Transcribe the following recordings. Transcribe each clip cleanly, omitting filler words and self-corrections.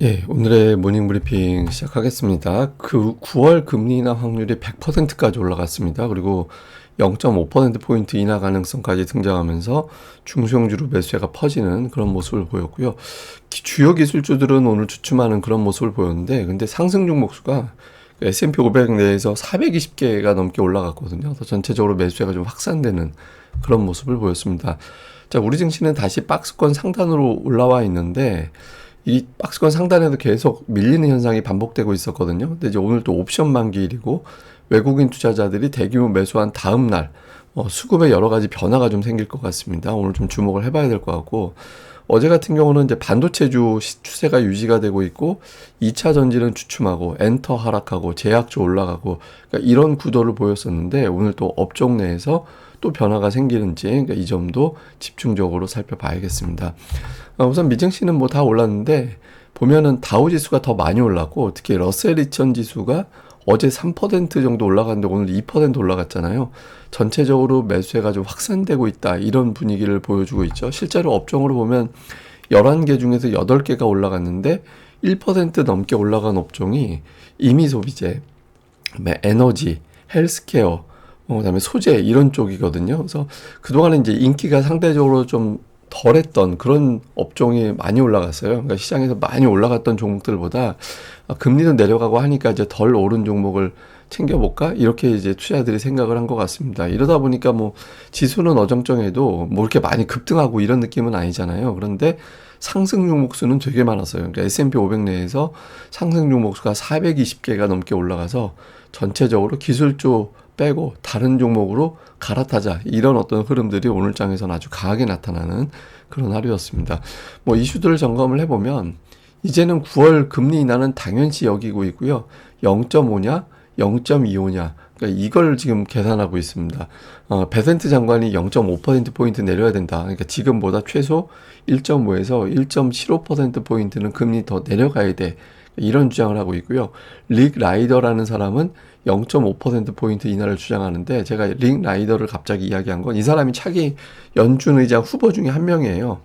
예, 오늘의 모닝 브리핑 시작하겠습니다. 그 9월 금리 인하 확률이 100%까지 올라갔습니다. 그리고 0.5%포인트 인하 가능성까지 등장하면서 중소형주로 매수세가 퍼지는 그런 모습을 보였고요. 주요 기술주들은 오늘 주춤하는 그런 모습을 보였는데, 근데 상승 종목수가 S&P 500 내에서 420개가 넘게 올라갔거든요. 그래서 전체적으로 매수세가 좀 확산되는 그런 모습을 보였습니다. 자, 우리 증시는 다시 박스권 상단으로 올라와 있는데, 이 박스권 상단에도 계속 밀리는 현상이 반복되고 있었거든요. 근데 이제 오늘 또 옵션 만기일이고 외국인 투자자들이 대규모 매수한 다음 날 수급에 여러 가지 변화가 좀 생길 것 같습니다. 오늘 좀 주목을 해봐야 될 것 같고, 어제 같은 경우는 이제 반도체주 추세가 유지가 되고 있고 2차 전지는 주춤하고 엔터 하락하고 제약주 올라가고, 그러니까 이런 구도를 보였었는데, 오늘 또 업종 내에서 또 변화가 생기는지, 그러니까 이 점도 집중적으로 살펴봐야겠습니다. 우선 미증시는 뭐 다 올랐는데, 보면은 다우지수가 더 많이 올랐고, 특히 러셀 2000 지수가 어제 3% 정도 올라갔는데 오늘 2% 올라갔잖아요. 전체적으로 매수세가 좀 확산되고 있다, 이런 분위기를 보여주고 있죠. 실제로 업종으로 보면 11개 중에서 8개가 올라갔는데 1% 넘게 올라간 업종이 이미 소비재, 에너지, 헬스케어, 그다음에 소재, 이런 쪽이거든요. 그래서 그동안은 이제 인기가 상대적으로 좀 덜했던 그런 업종이 많이 올라갔어요. 그러니까 시장에서 많이 올라갔던 종목들보다 금리도 내려가고 하니까 이제 덜 오른 종목을 챙겨볼까? 이렇게 이제 투자들이 생각을 한 것 같습니다. 이러다 보니까 뭐 지수는 어정쩡해도 뭐 이렇게 많이 급등하고 이런 느낌은 아니잖아요. 그런데 상승 종목 수는 되게 많았어요. 그러니까 S&P 500 내에서 상승 종목 수가 420개가 넘게 올라가서 전체적으로 기술주 빼고 다른 종목으로 갈아타자, 이런 어떤 흐름들이 오늘 장에서는 아주 강하게 나타나는 그런 하루였습니다. 뭐 이슈들을 점검을 해보면 이제는 9월 금리 인하는 당연시 여기고 있고요. 0.5냐 0.25냐, 그러니까 이걸 지금 계산하고 있습니다. 베센트 장관이 0.5%포인트 내려야 된다. 그러니까 지금보다 최소 1.5에서 1.75%포인트는 금리 더 내려가야 돼, 이런 주장을 하고 있고요. 릭 라이더라는 사람은 0.5%포인트 인하를 주장하는데, 제가 릭 라이더를 갑자기 이야기한 건 이 사람이 차기 연준 의장 후보 중에 한 명이에요.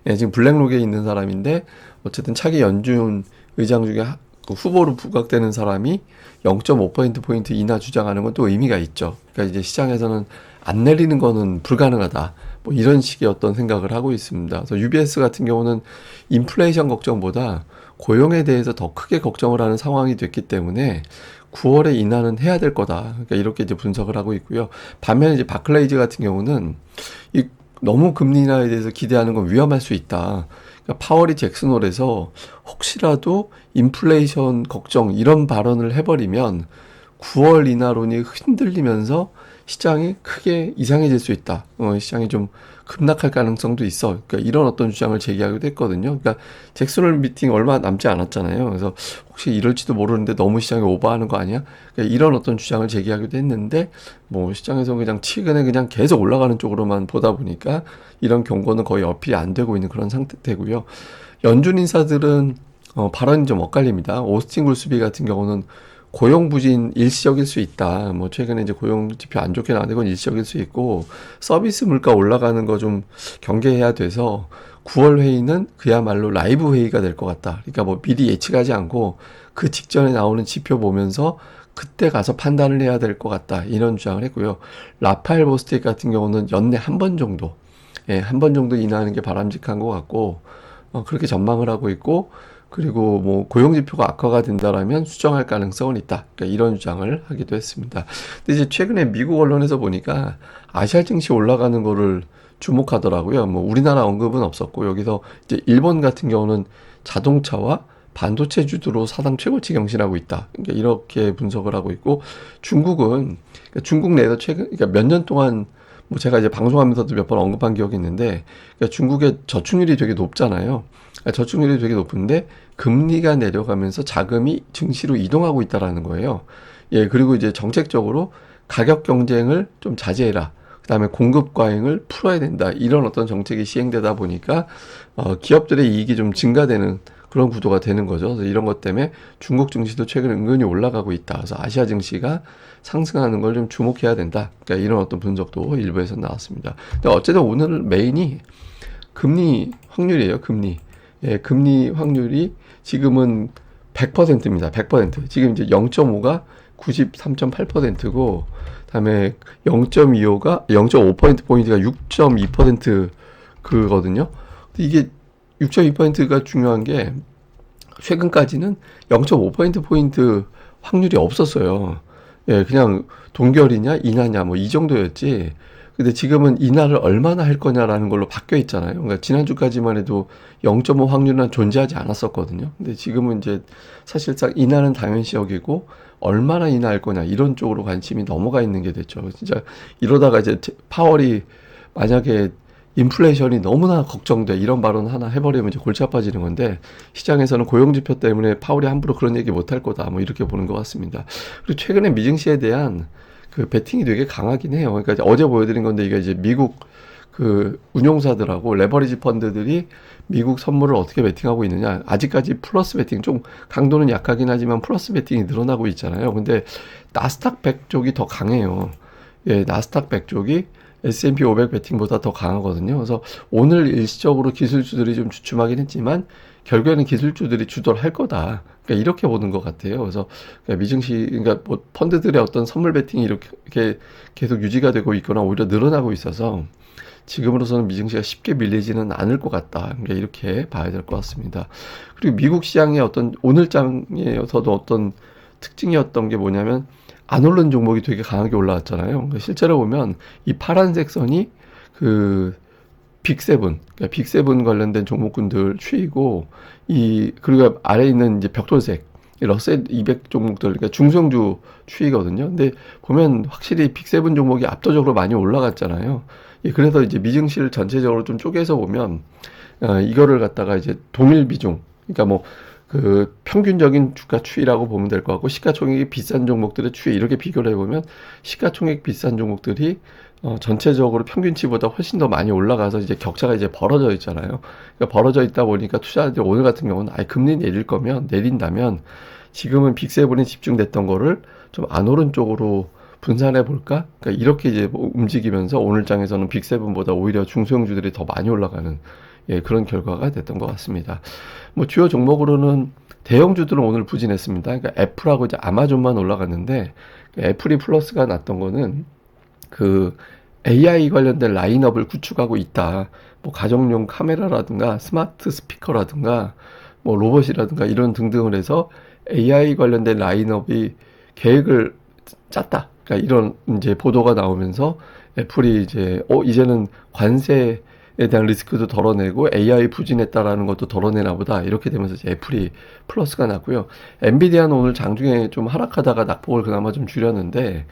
예, 지금 블랙록에 있는 사람인데 어쨌든 차기 연준 의장 중에 그 후보로 부각되는 사람이 0.5%포인트 인하 주장하는 건 또 의미가 있죠. 그러니까 이제 시장에서는 안 내리는 거는 불가능하다, 뭐 이런 식의 어떤 생각을 하고 있습니다. 그래서 UBS 같은 경우는 인플레이션 걱정보다 고용에 대해서 더 크게 걱정을 하는 상황이 됐기 때문에 9월에 인하는 해야 될 거다, 그러니까 이렇게 이제 분석을 하고 있고요. 반면에 이제 바클레이즈 같은 경우는 너무 금리 인하에 대해서 기대하는 건 위험할 수 있다. 그러니까 파월이 잭슨홀에서 혹시라도 인플레이션 걱정 이런 발언을 해버리면 9월 인하론이 흔들리면서 시장이 크게 이상해질 수 있다. 시장이 좀 급락할 가능성도 있어. 그러니까 이런 어떤 주장을 제기하기도 했거든요. 그러니까 잭슨홀 미팅 얼마 남지 않았잖아요. 그래서 혹시 이럴지도 모르는데 너무 시장이 오버하는 거 아니야? 그러니까 이런 어떤 주장을 제기하기도 했는데, 뭐 시장에서 그냥 최근에 그냥 계속 올라가는 쪽으로만 보다 보니까 이런 경고는 거의 어필이 안 되고 있는 그런 상태고요. 연준 인사들은 발언이 좀 엇갈립니다. 오스틴 굴스비 같은 경우는 고용 부진 일시적일 수 있다. 뭐 최근에 이제 고용 지표 안 좋게 나왔는데 건 일시적일 수 있고, 서비스 물가 올라가는 거 좀 경계해야 돼서 9월 회의는 그야말로 라이브 회의가 될 것 같다. 그러니까 뭐 미리 예측하지 않고 그 직전에 나오는 지표 보면서 그때 가서 판단을 해야 될 것 같다, 이런 주장을 했고요. 라파엘 보스텍 같은 경우는 연내 한 번 정도, 한 번 정도 인하하는 게 바람직한 것 같고, 그렇게 전망을 하고 있고, 그리고 뭐 고용지표가 악화가 된다라면 수정할 가능성은 있다, 그러니까 이런 주장을 하기도 했습니다. 근데 이제 최근에 미국 언론에서 보니까 아시아 증시 올라가는 거를 주목하더라고요. 뭐 우리나라 언급은 없었고, 여기서 이제 일본 같은 경우는 자동차와 반도체 주도로 사상 최고치 경신하고 있다, 그러니까 이렇게 분석을 하고 있고, 중국은, 그러니까 중국 내에서 최근, 그러니까 몇 년 동안 뭐 제가 이제 방송하면서도 몇 번 언급한 기억이 있는데, 그러니까 중국의 저축률이 되게 높잖아요. 저축률이 되게 높은데 금리가 내려가면서 자금이 증시로 이동하고 있다라는 거예요. 예, 그리고 이제 정책적으로 가격 경쟁을 좀 자제해라, 그다음에 공급 과잉을 풀어야 된다, 이런 어떤 정책이 시행되다 보니까 기업들의 이익이 좀 증가되는 그런 구도가 되는 거죠. 그래서 이런 것 때문에 중국 증시도 최근 은근히 올라가고 있다. 그래서 아시아 증시가 상승하는 걸 좀 주목해야 된다, 그러니까 이런 어떤 분석도 일부에서 나왔습니다. 근데 어쨌든 오늘 메인이 금리 확률이에요. 금리. 예, 금리 확률이 지금은 100%입니다. 100%. 지금 이제 0.5가 93.8%고, 그다음에 0.25가 0.5%포인트가 6.2% 그거든요. 이게 6.2%가 중요한 게 최근까지는 0.5%포인트 확률이 없었어요. 예, 그냥 동결이냐, 인하냐, 뭐 이 정도였지. 근데 지금은 인하를 얼마나 할 거냐라는 걸로 바뀌어 있잖아요. 그러니까 지난주까지만 해도 0.5 확률은 존재하지 않았었거든요. 근데 지금은 이제 사실상 인하는 당연시 여기고 얼마나 인하할 거냐 이런 쪽으로 관심이 넘어가 있는 게 됐죠. 진짜 이러다가 이제 파월이 만약에 인플레이션이 너무나 걱정돼 이런 발언 하나 해버리면 이제 골치 아파지는 건데 시장에서는 고용지표 때문에 파월이 함부로 그런 얘기 못 할 거다 뭐 이렇게 보는 것 같습니다. 그리고 최근에 미증시에 대한 그 베팅이 되게 강하긴 해요. 그러니까 어제 보여드린 건데 이게 이제 미국 그 운용사들하고 레버리지 펀드들이 미국 선물을 어떻게 베팅하고 있느냐. 아직까지 플러스 베팅 좀 강도는 약하긴 하지만 플러스 베팅이 늘어나고 있잖아요. 근데 나스닥 100 쪽이 더 강해요. 예, 나스닥 100 쪽이 S&P 500 베팅보다 더 강하거든요. 그래서 오늘 일시적으로 기술주들이 좀 주춤하긴 했지만 결국에는 기술주들이 주도를 할 거다. 그러니까 이렇게 보는 것 같아요. 그래서 미증시, 그러니까 뭐 펀드들의 어떤 선물 베팅이 이렇게 계속 유지가 되고 있거나 오히려 늘어나고 있어서 지금으로서는 미증시가 쉽게 밀리지는 않을 것 같다. 그러니까 이렇게 봐야 될 것 같습니다. 그리고 미국 시장의 어떤 오늘장에서도 어떤 특징이었던 게 뭐냐면 안 오른 종목이 되게 강하게 올라왔잖아요. 그러니까 실제로 보면 이 파란색 선이 그 빅세븐, 그러니까 빅세븐 관련된 종목군들 추이고 그리고 아래에 있는 이제 벽돌색 이 러셀 200 종목들, 그러니까 중성주 추이거든요. 근데 보면 확실히 빅세븐 종목이 압도적으로 많이 올라갔잖아요. 예, 그래서 이제 미증시를 전체적으로 좀 쪼개서 보면 이거를 갖다가 이제 동일 비중, 그러니까 뭐 그 평균적인 주가 추이라고 보면 될 것 같고 시가총액이 비싼 종목들의 추이 이렇게 비교를 해보면 시가총액 비싼 종목들이 전체적으로 평균치보다 훨씬 더 많이 올라가서 이제 격차가 이제 벌어져 있잖아요. 그러니까 벌어져 있다 보니까 투자자들이 오늘 같은 경우는 아예 금리 내릴 거면 내린다면 지금은 빅세븐에 집중됐던 거를 좀 안 오른 쪽으로 분산해 볼까? 그러니까 이렇게 이제 뭐 움직이면서 오늘 장에서는 빅세븐보다 오히려 중소형주들이 더 많이 올라가는 예, 그런 결과가 됐던 것 같습니다. 뭐 주요 종목으로는 대형주들은 오늘 부진했습니다. 그러니까 애플하고 이제 아마존만 올라갔는데 애플이 플러스가 났던 거는 그 AI 관련된 라인업을 구축하고 있다. 뭐 가정용 카메라라든가 스마트 스피커라든가 뭐 로봇이라든가 이런 등등을 해서 AI 관련된 라인업이 계획을 짰다. 그러니까 이런 이제 보도가 나오면서 애플이 이제 이제는 관세에 대한 리스크도 덜어내고 AI 부진했다라는 것도 덜어내나 보다. 이렇게 되면서 이제 애플이 플러스가 났고요. 엔비디아는 오늘 장중에 좀 하락하다가 낙폭을 그나마 좀 줄였는데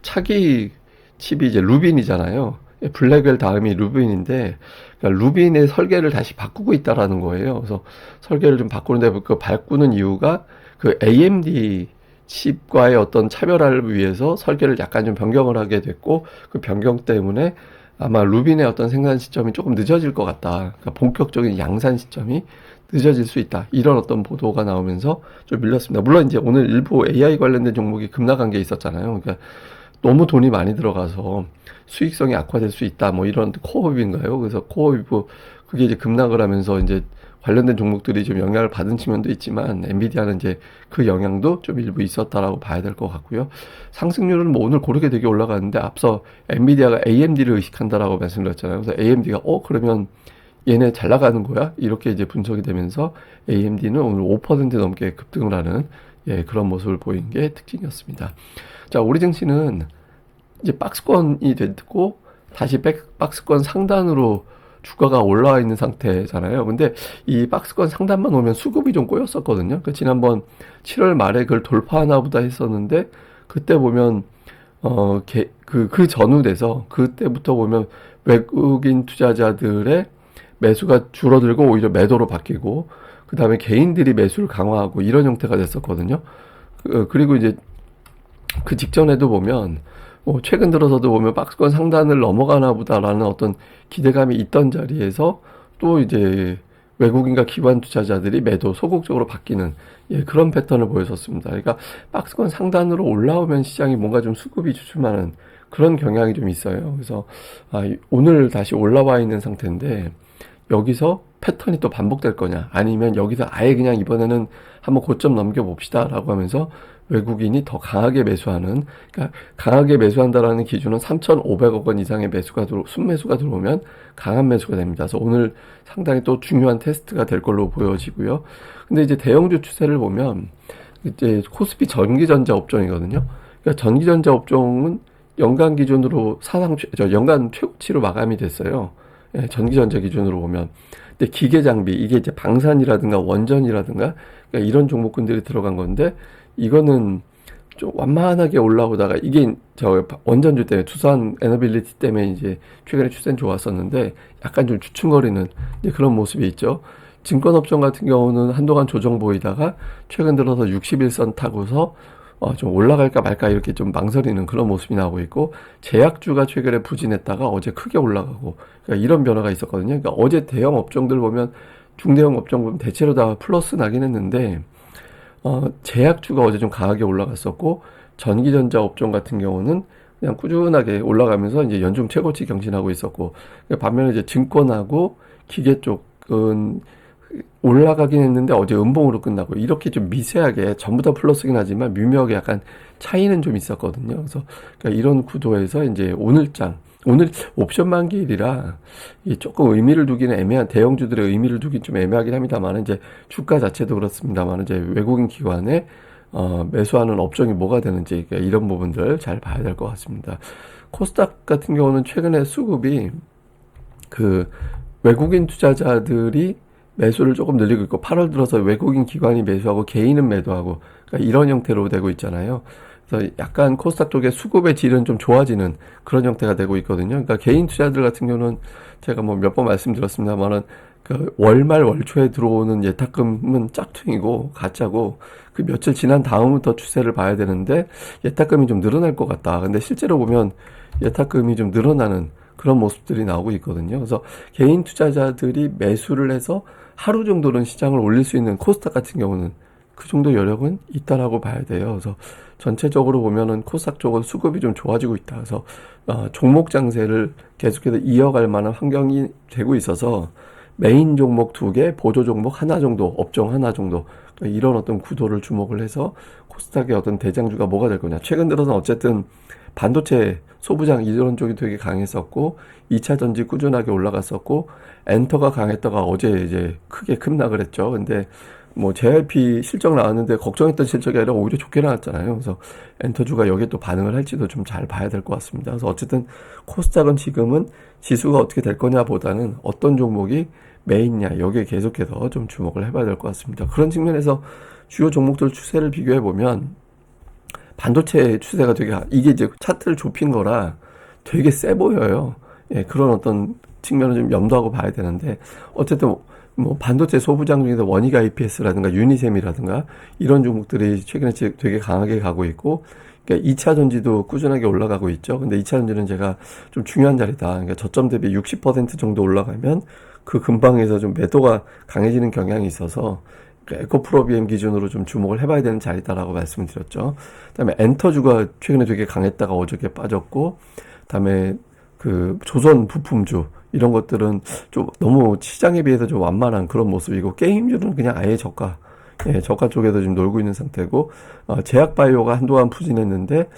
차기 칩이 이제 루빈이잖아요. 블랙웰 다음이 루빈인데 그러니까 루빈의 설계를 다시 바꾸고 있다라는 거예요. 그래서 설계를 좀 바꾸는데 그 바꾸는 이유가 그 AMD 칩과의 어떤 차별화를 위해서 설계를 약간 좀 변경을 하게 됐고 그 변경 때문에 아마 루빈의 어떤 생산 시점이 조금 늦어질 것 같다. 그러니까 본격적인 양산 시점이 늦어질 수 있다. 이런 어떤 보도가 나오면서 좀 밀렸습니다. 물론 이제 오늘 일부 AI 관련된 종목이 급락한 게 있었잖아요. 그러니까 너무 돈이 많이 들어가서 수익성이 악화될 수 있다. 뭐 이런 코어비인가요? 그래서 코어비브 그게 이제 급락을 하면서 이제 관련된 종목들이 좀 영향을 받은 측면도 있지만 엔비디아는 이제 그 영향도 좀 일부 있었다라고 봐야 될 것 같고요. 상승률은 뭐 오늘 고르게 되게 올라갔는데 앞서 엔비디아가 AMD를 의식한다라고 말씀드렸잖아요. 그래서 AMD가 그러면 얘네 잘 나가는 거야? 이렇게 이제 분석이 되면서 AMD는 오늘 5% 넘게 급등을 하는 예, 그런 모습을 보인 게 특징이었습니다. 자, 우리 증시는 이제 박스권이 됐고 다시 박스권 상단으로 주가가 올라와 있는 상태잖아요. 근데 이 박스권 상단만 오면 수급이 좀 꼬였었거든요. 그 지난번 7월 말에 그걸 돌파하나 보다 했었는데 그때 보면 그 전후돼서 그때부터 보면 외국인 투자자들의 매수가 줄어들고 오히려 매도로 바뀌고 그 다음에 개인들이 매수를 강화하고 이런 형태가 됐었거든요. 그리고 이제 그 직전에도 보면 최근 들어서도 보면 박스권 상단을 넘어가나 보다라는 어떤 기대감이 있던 자리에서 또 이제 외국인과 기관 투자자들이 매도 소극적으로 바뀌는 예, 그런 패턴을 보였었습니다. 그러니까 박스권 상단으로 올라오면 시장이 뭔가 좀 수급이 주춤하는 그런 경향이 좀 있어요. 그래서 오늘 다시 올라와 있는 상태인데 여기서 패턴이 또 반복될 거냐, 아니면 여기서 아예 그냥 이번에는 한번 고점 넘겨봅시다 라고 하면서 외국인이 더 강하게 매수하는, 그러니까 강하게 매수한다라는 기준은 3,500억 원 이상의 순매수가 들어오면 강한 매수가 됩니다. 그래서 오늘 상당히 또 중요한 테스트가 될 걸로 보여지고요. 근데 이제 대형주 추세를 보면 이제 코스피 전기전자 업종이거든요. 그러니까 전기전자 업종은 연간 기준으로 연간 최고치로 마감이 됐어요. 예, 전기전자 기준으로 보면. 근데 기계장비, 이게 이제 방산이라든가 원전이라든가, 그러니까 이런 종목군들이 들어간 건데, 이거는 좀 완만하게 올라오다가, 이게 원전주 때문에, 투싼 에너빌리티 때문에 이제 최근에 추세는 좋았었는데, 약간 좀 주춤거리는 이제 그런 모습이 있죠. 증권업종 같은 경우는 한동안 조정 보이다가, 최근 들어서 61선 타고서 좀 올라갈까 말까 이렇게 좀 망설이는 그런 모습이 나오고 있고, 제약주가 최근에 부진했다가 어제 크게 올라가고, 그러니까 이런 변화가 있었거든요. 그러니까 어제 대형 업종들 보면, 중대형 업종 보면 대체로 다 플러스 나긴 했는데, 제약주가 어제 좀 강하게 올라갔었고, 전기전자 업종 같은 경우는 그냥 꾸준하게 올라가면서 이제 연중 최고치 경신하고 있었고, 그러니까 반면에 이제 증권하고 기계 쪽은 올라가긴 했는데 어제 음봉으로 끝나고, 이렇게 좀 미세하게 전부 다 플러스긴 하지만 미묘하게 약간 차이는 좀 있었거든요. 그래서 그러니까 이런 구도에서 이제 오늘 옵션 만기일이라 조금 의미를 두기는 애매한, 대형주들의 의미를 두긴 좀 애매하긴 합니다만, 이제 주가 자체도 그렇습니다만, 이제 외국인 기관에 매수하는 업종이 뭐가 되는지, 그러니까 이런 부분들 잘 봐야 될 것 같습니다. 코스닥 같은 경우는 최근에 수급이 그 외국인 투자자들이 매수를 조금 늘리고 있고, 8월 들어서 외국인 기관이 매수하고 개인은 매도하고, 그러니까 이런 형태로 되고 있잖아요. 그래서 약간 코스닥 쪽의 수급의 질은 좀 좋아지는 그런 형태가 되고 있거든요. 그러니까 개인 투자들 같은 경우는 제가 뭐 몇 번 말씀드렸습니다만은, 그 월말 월초에 들어오는 예탁금은 짝퉁이고 가짜고, 그 며칠 지난 다음부터 추세를 봐야 되는데 예탁금이 좀 늘어날 것 같다. 근데 실제로 보면 예탁금이 좀 늘어나는 그런 모습들이 나오고 있거든요. 그래서 개인 투자자들이 매수를 해서 하루 정도는 시장을 올릴 수 있는 코스닥 같은 경우는 그 정도 여력은 있다라고 봐야 돼요. 그래서 전체적으로 보면은 코스닥 쪽은 수급이 좀 좋아지고 있다. 그래서 종목 장세를 계속해서 이어갈 만한 환경이 되고 있어서 메인 종목 2개, 보조 종목 하나 정도, 업종 하나 정도, 그러니까 이런 어떤 구도를 주목을 해서 코스닥의 어떤 대장주가 뭐가 될 거냐. 최근 들어서 어쨌든 반도체, 소부장 이런 쪽이 되게 강했었고, 2차 전지 꾸준하게 올라갔었고, 엔터가 강했다가 어제 이제 크게 급락을 했죠. 근데 뭐 JYP 실적 나왔는데 걱정했던 실적이 아니라 오히려 좋게 나왔잖아요. 그래서 엔터주가 여기에 또 반응을 할지도 좀 잘 봐야 될 것 같습니다. 그래서 어쨌든 코스닥은 지금은 지수가 어떻게 될 거냐 보다는 어떤 종목이 메인냐, 여기에 계속해서 좀 주목을 해봐야 될 것 같습니다. 그런 측면에서 주요 종목들 추세를 비교해 보면 반도체 추세가 이게 이제 차트를 좁힌 거라 되게 세 보여요. 예, 그런 어떤 측면을 좀 염두하고 봐야 되는데, 어쨌든 뭐 반도체 소부장 중에서 원익 IPS라든가 유니셈이라든가 이런 종목들이 최근에 되게 강하게 가고 있고, 그러니까 2차 전지도 꾸준하게 올라가고 있죠. 근데 2차 전지는 제가 좀 중요한 자리다. 그러니까 저점 대비 60% 정도 올라가면 그 근방에서 좀 매도가 강해지는 경향이 있어서 에코프로비엠 기준으로 좀 주목을 해봐야 되는 자리다라고 말씀을 드렸죠. 그다음에 엔터주가 최근에 되게 강했다가 어저께 빠졌고, 그다음에 그 조선 부품주 이런 것들은 좀 너무 시장에 비해서 좀 완만한 그런 모습이고, 게임주는 그냥 아예 저가 쪽에도 지금 놀고 있는 상태고, 제약바이오가 한동안 부진했는데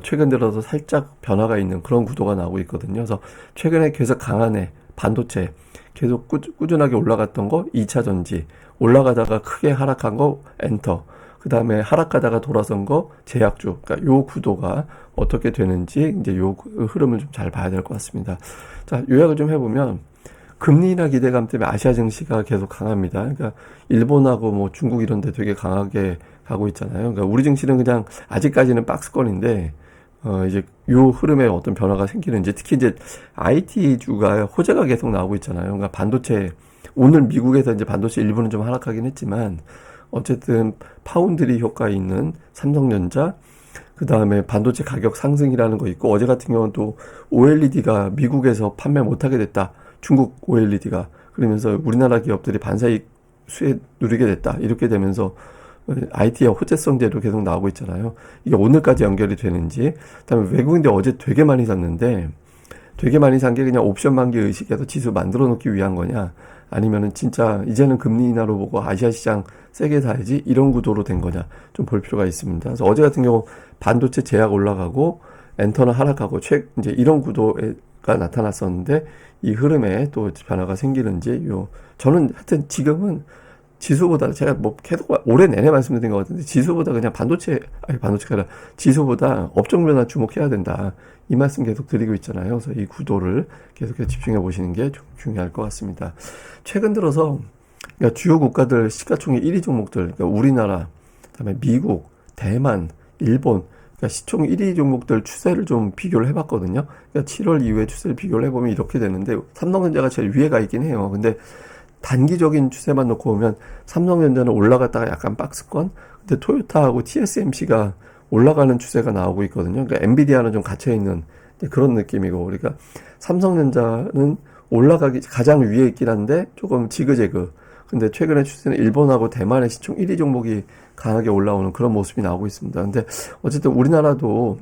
최근 들어서 살짝 변화가 있는 그런 구도가 나오고 있거든요. 그래서 최근에 계속 강한 반도체 계속 꾸준하게 올라갔던 거 2차 전지, 올라가다가 크게 하락한 거 엔터, 그 다음에 하락하다가 돌아선 거 제약주, 그러니까 요 구도가 어떻게 되는지 이제 요 흐름을 좀 잘 봐야 될 것 같습니다. 자, 요약을 좀 해보면, 금리 인하 기대감 때문에 아시아 증시가 계속 강합니다. 그러니까 일본하고 뭐 중국 이런 데 되게 강하게 가고 있잖아요. 그러니까 우리 증시는 그냥 아직까지는 박스권인데, 이제 요 흐름에 어떤 변화가 생기는지, 특히 이제 IT주가 호재가 계속 나오고 있잖아요. 그러니까 반도체, 오늘 미국에서 이제 반도체 일부는 좀 하락하긴 했지만, 어쨌든 파운드리 효과 있는 삼성전자, 그 다음에 반도체 가격 상승이라는 거 있고, 어제 같은 경우는 또 OLED가 미국에서 판매 못하게 됐다. 중국 OLED가. 그러면서 우리나라 기업들이 반사이익 수혜 누리게 됐다. 이렇게 되면서 IT의 호재성제로 계속 나오고 있잖아요. 이게 오늘까지 연결이 되는지. 그다음에 외국인들 어제 되게 많이 샀는데 되게 많이 산 게 그냥 옵션 만기 의식에서 지수 만들어 놓기 위한 거냐, 아니면은 진짜 이제는 금리 인하로 보고 아시아 시장 세게 사야지 이런 구도로 된 거냐 좀 볼 필요가 있습니다. 그래서 어제 같은 경우 반도체 제약 올라가고 엔터는 하락하고 이제 이런 구도가 나타났었는데 이 흐름에 또 변화가 생기는지 저는 하여튼 지금은 지수보다 제가 뭐 계속 올해 내내 말씀드린 것 같은데 지수보다 그냥 반도체가 아니라 지수보다 업종 변화 주목해야 된다. 이 말씀 계속 드리고 있잖아요. 그래서 이 구도를 계속해서 집중해 보시는 게 좀 중요할 것 같습니다. 최근 들어서 그러니까 주요 국가들 시가총액 1위 종목들, 그러니까 우리나라, 그다음에 미국, 대만, 일본, 그러니까 시총 1위 종목들 추세를 좀 비교를 해봤거든요. 그러니까 7월 이후에 추세를 비교를 해보면 이렇게 되는데 삼성전자가 제일 위에 가 있긴 해요. 근데 단기적인 추세만 놓고 보면 삼성전자는 올라갔다가 약간 박스권, 근데 토요타하고 TSMC가 올라가는 추세가 나오고 있거든요. 그러니까 엔비디아는 좀 갇혀있는 그런 느낌이고, 그러니까 삼성전자는 올라가기 가장 위에 있긴 한데 조금 지그재그. 근데 최근에 추세는 일본하고 대만의 시총 1위 종목이 강하게 올라오는 그런 모습이 나오고 있습니다. 근데 어쨌든 우리나라도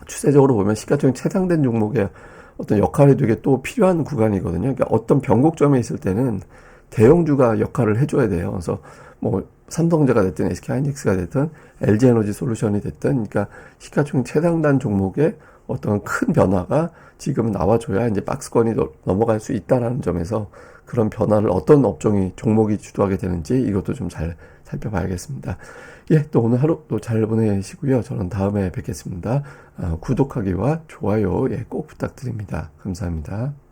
추세적으로 보면 시가총액 최상된 종목의 어떤 역할이 되게 또 필요한 구간이거든요. 그러니까 어떤 변곡점에 있을 때는 대형주가 역할을 해줘야 돼요. 그래서 뭐 삼성전자가 됐든 SK하이닉스가 됐든 LG에너지 솔루션이 됐든, 그러니까 시가총액 최상단 종목의 어떤 큰 변화가 지금 나와줘야 이제 박스권이 넘어갈 수 있다라는 점에서 그런 변화를 어떤 업종이 종목이 주도하게 되는지 이것도 좀 잘 살펴봐야겠습니다. 예, 또 오늘 하루 또 잘 보내시고요. 저는 다음에 뵙겠습니다. 구독하기와 좋아요 꼭 부탁드립니다. 감사합니다.